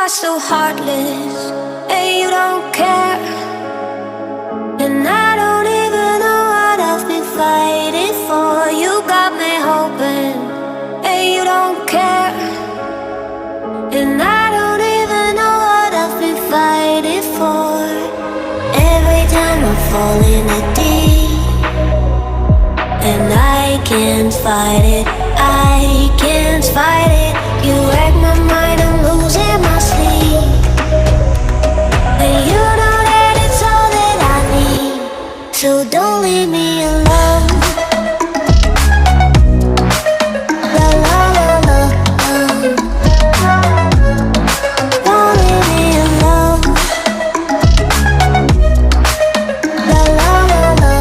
are so heartless, and you don't care. And I don't even know what I've been fighting for. You got me hoping, and you don't care. And I don't even know what I've been fighting for. Every time I fall in the deep, and I can't fight it, I can't fight it. You wreck my mind, I'm losing my sleep. And you know that it's all that I need, so don't leave me alone. La la la la, don't leave me alone. La la la la,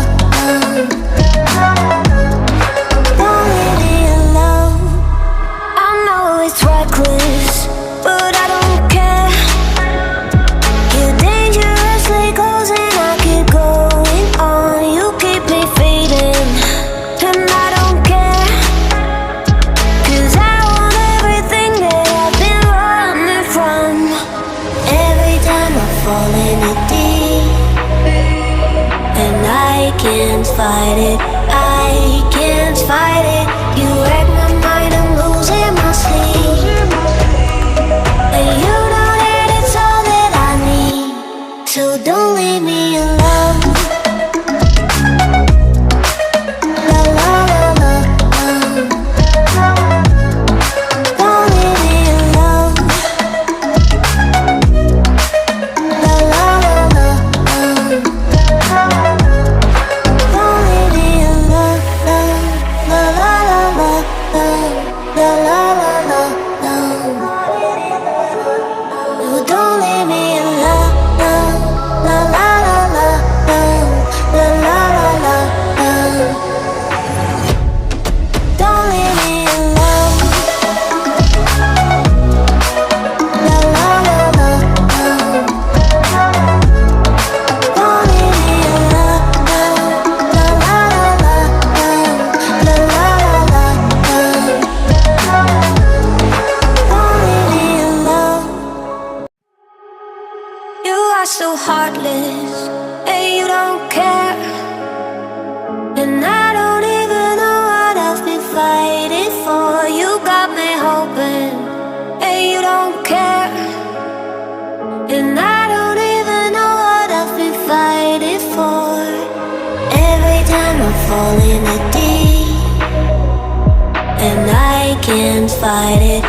don't leave me alone. I know it's reckless, but I don't care. You're dangerously close and I keep going on. You keep me fading, and I don't care. 'Cause I want everything that I've been running from. Every time I fall in the deep, and I can't fight it, I can't fight it. You wreck my mind, I'm losing my sleep. And you know that it's all that I need, so don't leave me alone. La la la la, don't leave me alone. La la la la, don't leave me alone. La la la la, la la la la, no, don't leave me alone. La la la la, la la la la, don't leave me alone. La la la la, don't leave me alone. La la la la, la la la la, don't leave me alone. You are so heartless, and you don't care. And I don't even know what I've been fighting for. You got me hoping, and you don't care. And I don't even know what I've been fighting for. Every time I fall in the deep, and I can't fight it,